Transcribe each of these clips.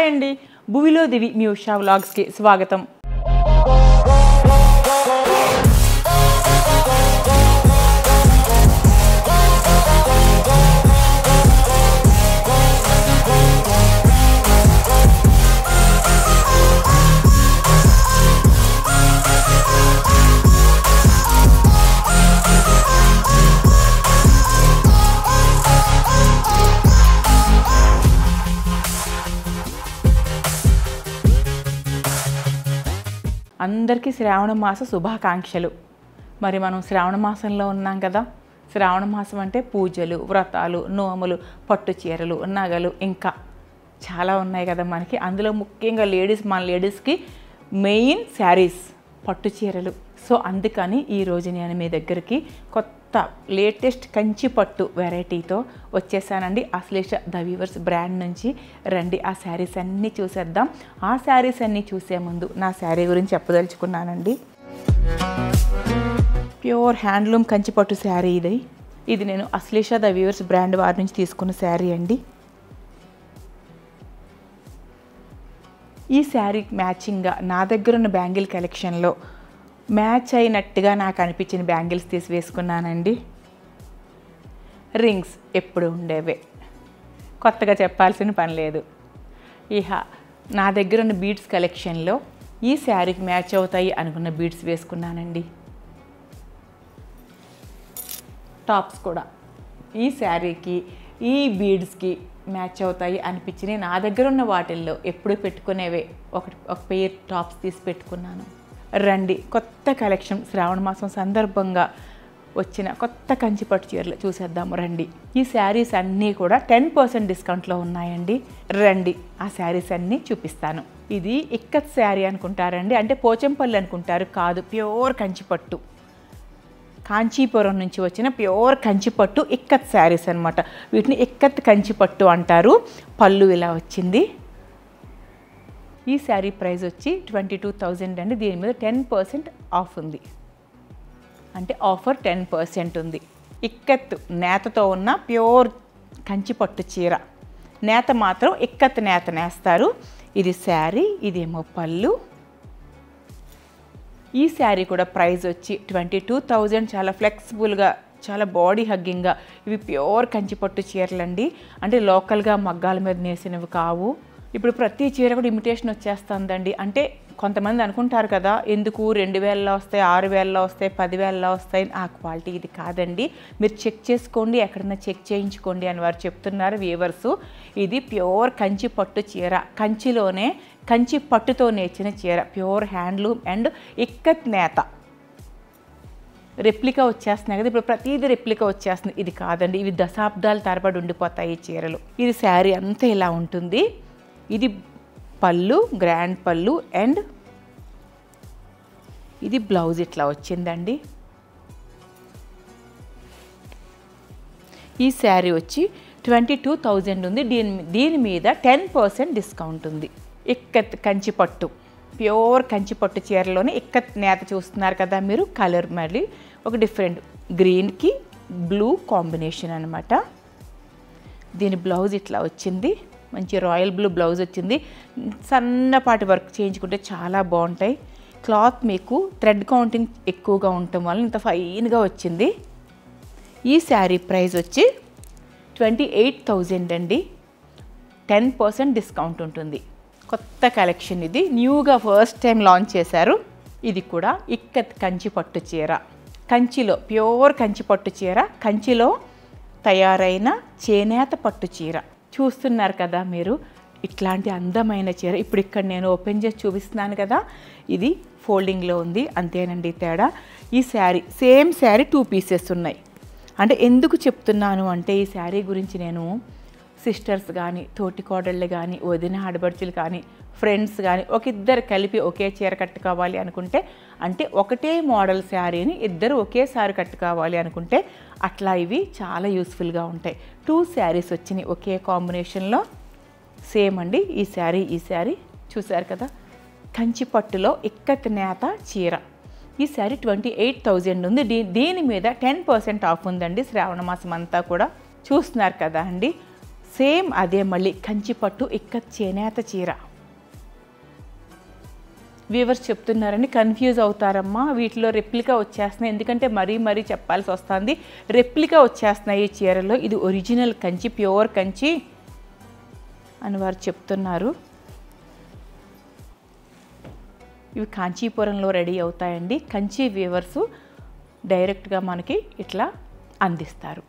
Hi అండి, భువిలో దివి మీ ఉషా వ్లాగ్స్కి స్వాగతం. అందరికీ శ్రావణ మాస శుభాకాంక్షలు. మరి మనం శ్రావణ మాసంలో ఉన్నాం కదా. శ్రావణ మాసం అంటే పూజలు, వ్రతాలు, నోములు, పట్టు చీరలు, నగలు ఇంకా చాలా ఉన్నాయి కదా మనకి. అందులో ముఖ్యంగా మన లేడీస్కి మెయిన్ శారీస్, పట్టు చీరలు. సో అందుకని ఈరోజు నేను మీ దగ్గరికి కొత్త లేటెస్ట్ కంచి పట్టు వెరైటీతో వచ్చేసానండి. అశ్లేష ద వీవర్స్ బ్రాండ్ నుంచి. రండి ఆ శారీస్ అన్నీ చూసేద్దాం. ఆ శారీస్ అన్నీ చూసే ముందు నా శారీ గురించి చెప్పదలుచుకున్నానండి. ప్యూర్ హ్యాండ్లూమ్ కంచి పట్టు శారీ ఇది నేను అశ్లేష ద వీవర్స్ బ్రాండ్ వారి నుంచి తీసుకున్న శారీ అండి. ఈ శారీకి మ్యాచింగ్గా నా దగ్గర ఉన్న బ్యాంగిల్ కలెక్షన్లో మ్యాచ్ అయినట్టుగా నాకు అనిపించిన బ్యాంగిల్స్ తీసి వేసుకున్నానండి. రింగ్స్ ఎప్పుడు ఉండేవే, కొత్తగా చెప్పాల్సిన పని లేదు. నా దగ్గర ఉన్న బీడ్స్ కలెక్షన్లో ఈ శారీకి మ్యాచ్ అవుతాయి అనుకున్న బీడ్స్ వేసుకున్నానండి. టాప్స్ కూడా ఈ శారీకి ఈ బీడ్స్కి మ్యాచ్ అవుతాయి అనిపించినాయి. నా దగ్గర ఉన్న వాటిల్లో ఎప్పుడు పెట్టుకునేవే ఒక పెయిర్ టాప్స్ తీసి పెట్టుకున్నాను. రండి కొత్త కలెక్షన్, శ్రావణ మాసం సందర్భంగా వచ్చిన కొత్త కంచి పట్టు చీరలు చూసేద్దాము రండి. ఈ శారీస్ అన్నీ కూడా 10% డిస్కౌంట్లో ఉన్నాయండి. రండి ఆ శారీస్ అన్నీ చూపిస్తాను. ఇది ఇక్కత్ శారీ అనుకుంటారండి, అంటే పోచంపల్లి అనుకుంటారు. కాదు, ప్యూర్ కంచిపట్టు, కాంచీపురం నుంచి వచ్చిన ప్యూర్ కంచిపట్టు ఇక్కత్ శారీస్ అనమాట. వీటిని ఇక్కత్ కంచిపట్టు అంటారు. పళ్ళు ఇలా వచ్చింది. ఈ శారీ ప్రైస్ వచ్చి 22,000 అండి. దీని మీద 10% ఆఫ్ ఉంది, అంటే ఆఫర్ 10% ఉంది. ఇక్కత్ నేతతో ఉన్న ప్యూర్ కంచిపట్టు చీర, నేత మాత్రం ఇక్కత్ నేత నేస్తారు. ఇది శారీ, ఇదేమో పళ్ళు. ఈ శారీ కూడా ప్రైస్ వచ్చి 22,000. చాలా ఫ్లెక్సిబుల్గా, చాలా బాడీ హగ్గింగ్గా, ఇవి ప్యూర్ కంచిపట్టు చీరలండి. అంటే లోకల్గా మగ్గాల మీద నేసినవి కావు. ఇప్పుడు ప్రతి చీర కూడా ఇమిటేషన్ వచ్చేస్తుందండి. అంటే కొంతమంది అనుకుంటారు కదా, ఎందుకు 2,000లో వస్తాయి, 6,000లో వస్తాయి, 10,000లో వస్తాయి. ఆ క్వాలిటీ ఇది కాదండి. మీరు చెక్ చేసుకోండి, ఎక్కడన్నా చెక్ చేయించుకోండి అని వారు చెప్తున్నారు వీవర్సు. ఇది ప్యూర్ కంచి పట్టు చీర, కంచిలోనే కంచి పట్టుతో నేర్చిన చీర, ప్యూర్ హ్యాండ్లూమ్ అండ్ ఇక్కత్ నేత. రెప్లికా వచ్చేస్తున్నాయి కదా, ఇప్పుడు ప్రతిదీ రెప్లికా వచ్చేస్తుంది. ఇది కాదండి, ఇవి దశాబ్దాల తరబడి ఉండిపోతాయి ఈ చీరలు. ఇది శారీ అంతా ఇలా ఉంటుంది. ఇది పళ్ళు, గ్రాండ్ పళ్ళు, అండ్ ఇది బ్లౌజ్ ఇట్లా వచ్చిందండి. ఈ శారీ వచ్చి 22,000 ఉంది. దీని మీద 10% డిస్కౌంట్ ఉంది. ఇక్కత్ కంచిపట్టు, ప్యూర్ కంచిపట్టు చీరలోనే ఇక్కత్ నేత చూస్తున్నారు కదా మీరు. కలర్ మళ్ళీ ఒక డిఫరెంట్ గ్రీన్కి బ్లూ కాంబినేషన్ అనమాట. దీని బ్లౌజ్ ఇట్లా వచ్చింది. మంచి రాయల్ బ్లూ బ్లౌజ్ వచ్చింది. సన్నపాటి వర్క్ చేయించుకుంటే చాలా బాగుంటాయి. క్లాత్ మీకు థ్రెడ్ కౌంటింగ్ ఎక్కువగా ఉండటం వల్ల ఇంత ఫైన్గా వచ్చింది. ఈ శారీ ప్రైస్ వచ్చి 28,000 అండి. 10% డిస్కౌంట్ ఉంటుంది. కొత్త కలెక్షన్ ఇది, న్యూగా ఫస్ట్ టైం లాంచ్ చేశారు. ఇది కూడా ఇక్కత్ కంచి పట్టు చీర, కంచిలో ప్యూర్ కంచి పట్టు చీర, కంచిలో తయారైన చేనేత పట్టు చీర. చూస్తున్నారు కదా మీరు, ఇట్లాంటి అందమైన చీర. ఇప్పుడు ఇక్కడ నేను ఓపెన్ చేసి చూపిస్తున్నాను కదా, ఇది ఫోల్డింగ్లో ఉంది, అంతేనండి తేడా. ఈ శారీ సేమ్ శారీ 2 పీసెస్ ఉన్నాయి. అంటే ఎందుకు చెప్తున్నాను అంటే, ఈ శారీ గురించి నేను సిస్టర్స్ కానీ, తోటి కోడళ్ళు కానీ, వదిన ఆడబడుచులు కానీ, ఫ్రెండ్స్ కానీ ఒక ఇద్దరు కలిపి ఒకే చీర కట్టుకోవాలి అనుకుంటే, అంటే ఒకటే మోడల్ శారీని ఇద్దరు ఒకేసారి కట్టుకోవాలి అనుకుంటే అట్లా ఇవి చాలా యూస్ఫుల్గా ఉంటాయి. 2 శారీస్ వచ్చినాయి ఒకే కాంబినేషన్లో. సేమ్ అండి ఈ శారీ చూసారు కదా, కంచి పట్టులో ఇక్కత్ నేత చీర. ఈ శారీ 28,000 ఉంది. దీని మీద 10% ఆఫ్ ఉందండి శ్రావణ మాసం అంతా కూడా. చూస్తున్నారు కదా అండి, సేమ్ అదే మళ్ళీ కంచి పట్టు ఇక్కత్ చేనేత చీర. వ్యూవర్స్ చెప్తున్నారండి కన్ఫ్యూజ్ అవుతారమ్మా, వీటిలో రెప్లికా వచ్చేస్తున్నాయి, ఎందుకంటే మరీ చెప్పాల్సి వస్తుంది, రెప్లికా వచ్చేస్తున్నాయి ఈ చీరలో, ఇది ఒరిజినల్ కంచి, ప్యూర్ కంచి అని వారు చెప్తున్నారు. ఇవి కాంచీపురంలో రెడీ అవుతాయండి. కంచి వీవర్సు డైరెక్ట్గా మనకి ఇట్లా అందిస్తారు.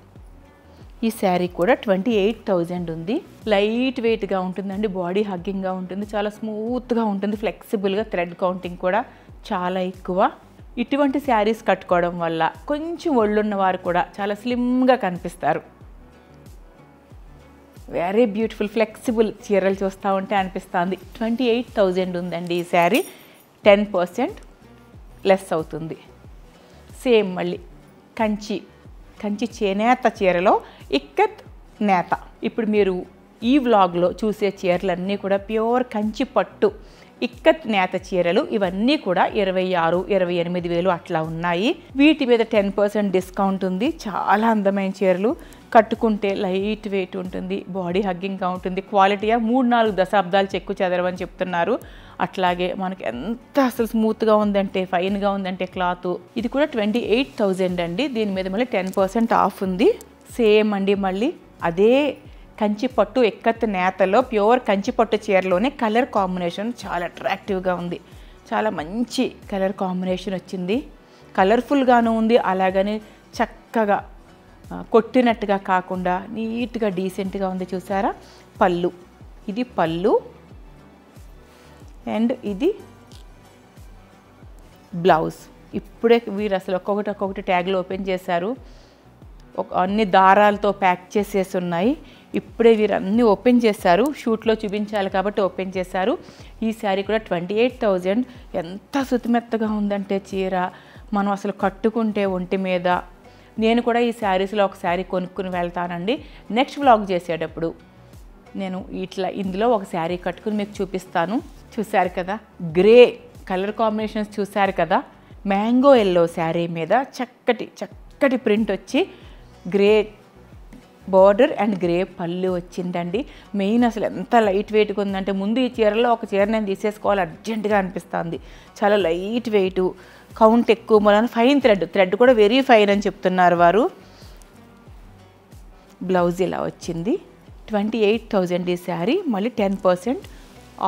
ఈ శారీ కూడా 28,000 ఉంది. లైట్ వెయిట్గా ఉంటుందండి, బాడీ హగ్గింగ్గా ఉంటుంది, చాలా స్మూత్గా ఉంటుంది, ఫ్లెక్సిబుల్గా, థ్రెడ్ కౌంటింగ్ కూడా చాలా ఎక్కువ. ఇటువంటి శారీస్ కట్టుకోవడం వల్ల కొంచెం ఒళ్ళున్న వారు కూడా చాలా స్లిమ్గా కనిపిస్తారు. వెరీ బ్యూటిఫుల్ ఫ్లెక్సిబుల్ చీరలు చూస్తూ ఉంటే అనిపిస్తుంది. 28,000 ఉందండి ఈ శారీ, 10% లెస్ అవుతుంది. సేమ్ మళ్ళీ కంచి చేనేత చీరలో ఇక్కత్ నేత. ఇప్పుడు మీరు ఈ వ్లాగ్లో చూసే చీరలన్నీ కూడా ప్యూర్ కంచి పట్టు ఇక్కత్ నేత చీరలు. ఇవన్నీ కూడా 26,000-28,000 అట్లా ఉన్నాయి. వీటి మీద 10% డిస్కౌంట్ ఉంది. చాలా అందమైన చీరలు, కట్టుకుంటే లైట్ వెయిట్ ఉంటుంది, బాడీ హగ్గింగ్గా ఉంటుంది, క్వాలిటీగా 3-4 దశాబ్దాలు చెక్కు చెదరవని చెప్తున్నారు. అట్లాగే మనకి ఎంత అసలు స్మూత్గా ఉందంటే, ఫైన్గా ఉందంటే క్లాత్. ఇది కూడా 28,000 అండి. దీని మీద మళ్ళీ 10% ఆఫ్ ఉంది. సేమ్ అండి, మళ్ళీ అదే కంచి పట్టు ఎక్కత్ నేతలో ప్యూర్ కంచి పట్టు చీరలోనే కలర్ కాంబినేషన్ చాలా అట్రాక్టివ్గా ఉంది. చాలా మంచి కలర్ కాంబినేషన్ వచ్చింది, కలర్ఫుల్గాను ఉంది, అలాగని చక్కగా కొట్టినట్టుగా కాకుండా నీట్గా డీసెంట్గా ఉంది. చూసారా, పళ్ళు, ఇది పళ్ళు అండ్ ఇది బ్లౌజ్. ఇప్పుడే వీరు అసలు ఒక్కొక్కటి ట్యాగ్లు ఓపెన్ చేశారు, అన్ని దారాలతో ప్యాక్ చేసేసి ఉన్నాయి. ఇప్పుడే వీరు అన్నీ ఓపెన్ చేశారు, షూట్లో చూపించాలి కాబట్టి ఓపెన్ చేశారు. ఈ శారీ కూడా 28,000. ఎంత సుతిమెత్తగా ఉందంటే చీర, మనం అసలు కట్టుకుంటే ఒంటి మీద. నేను కూడా ఈ శారీస్లో ఒక శారీ కొనుక్కుని వెళ్తానండి. నెక్స్ట్ వ్లాగ్ చేసేటప్పుడు నేను ఇందులో ఒక శారీ కట్టుకుని మీకు చూపిస్తాను. చూశారు కదా, గ్రే కలర్ కాంబినేషన్స్ చూశారు కదా, మ్యాంగో ఎల్లో శారీ మీద చక్కటి ప్రింట్ వచ్చి గ్రే బార్డర్ అండ్ గ్రే పళ్ళు వచ్చిందండి. మెయిన్ అసలు ఎంత లైట్ వెయిట్గా ఉందంటే, ముందు ఈ చీరలో ఒక చీర నేను తీసేసుకోవాలి అర్జెంటుగా అనిపిస్తుంది. చాలా లైట్ వెయిట్, కౌంట్ ఎక్కువ, మూలన ఫైన్ థ్రెడ్ కూడా వెరీ ఫైన్ అని చెప్తున్నారు వారు. బ్లౌజ్ ఇలా వచ్చింది. 28,000 ఈ శారీ, మళ్ళీ 10%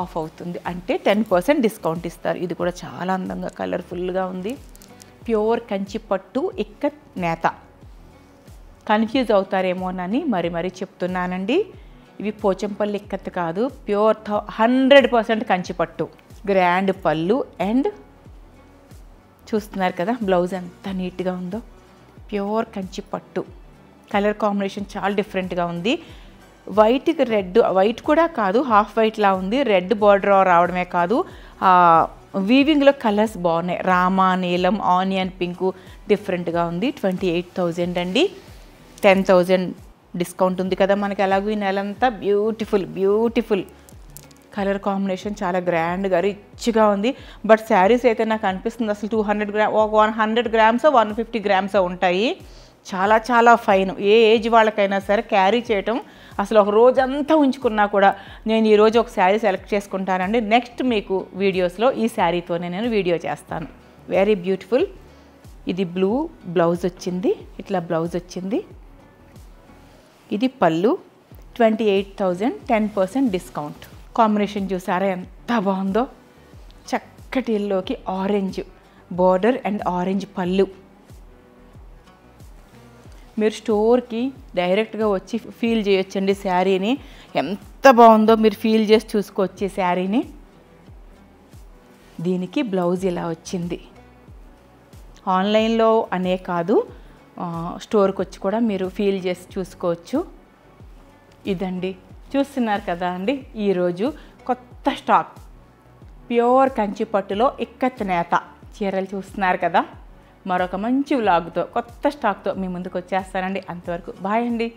ఆఫ్ అవుతుంది, అంటే 10% డిస్కౌంట్ ఇస్తారు. ఇది కూడా చాలా అందంగా కలర్ఫుల్గా ఉంది. ప్యూర్ కంచి పట్టు ఇక్కత్ నేత. కన్ఫ్యూజ్ అవుతారేమోనని మరీ చెప్తున్నానండి. ఇవి పోచంపల్లి ఇక్కత్ కాదు, ప్యూర్ 100% కంచి పట్టు. గ్రాండ్ పళ్ళు అండ్ చూస్తున్నారు కదా బ్లౌజ్ ఎంత నీట్గా ఉందో. ప్యూర్ కంచి పట్టు, కలర్ కాంబినేషన్ చాలా డిఫరెంట్గా ఉంది. వైట్కి రెడ్, వైట్ కూడా కాదు, హాఫ్ వైట్లా ఉంది. రెడ్ బార్డర్ రావడమే కాదు, వీవింగ్లో కలర్స్ బాగున్నాయి. రామా, నీలం, ఆనియన్ పింకు డిఫరెంట్గా ఉంది. 28,000 అండి, 10,000 డిస్కౌంట్ ఉంది కదా మనకి. అలాగే ఈ నెలంతా బ్యూటిఫుల్ కలర్ కాంబినేషన్, చాలా గ్రాండ్గా రిచ్గా ఉంది. బట్ శారీస్ అయితే నాకు అనిపిస్తుంది అసలు 200 గ్రామ్, ఒక 100 గ్రామ్స్ 150 గ్రామ్స్ ఉంటాయి. చాలా ఫైన్. ఏ ఏజ్ వాళ్ళకైనా సరే క్యారీ చేయటం, అసలు ఒక రోజంతా ఉంచుకున్నా కూడా. నేను ఈరోజు ఒక శారీ సెలెక్ట్ చేసుకుంటానండి. నెక్స్ట్ మీకు వీడియోస్లో ఈ శారీతోనే నేను వీడియో చేస్తాను. Very beautiful. ఇది బ్లూ బ్లౌజ్ వచ్చింది, ఇట్లా బ్లౌజ్ వచ్చింది. ఇది పళ్ళు, 28,000, 10% డిస్కౌంట్. కాంబినేషన్ చూసారా ఎంత బాగుందో, చక్కటి ఎల్లోకి ఆరెంజ్ బార్డర్ అండ్ ఆరెంజ్ పళ్ళు. మీరు స్టోర్కి డైరెక్ట్గా వచ్చి ఫీల్ చేయొచ్చండి శారీని, ఎంత బాగుందో మీరు ఫీల్ చేసి చూసుకోవచ్చు ఈ శారీని. దీనికి బ్లౌజ్ ఇలా వచ్చింది. ఆన్లైన్లో అనే కాదు, స్టోర్కి వచ్చి కూడా మీరు ఫీల్ చేసి చూసుకోవచ్చు. ఇదండి, చూస్తున్నారు కదా అండి, ఈరోజు కొత్త స్టాక్ ప్యూర్ కంచి పట్టులో ఇక్కత్ నేత చీరలు చూస్తున్నారు కదా. మరొక మంచి వ్లాగ్తో, కొత్త స్టాక్తో మీ ముందుకు వచ్చేస్తానండి. అంతవరకు బాయ్ అండి.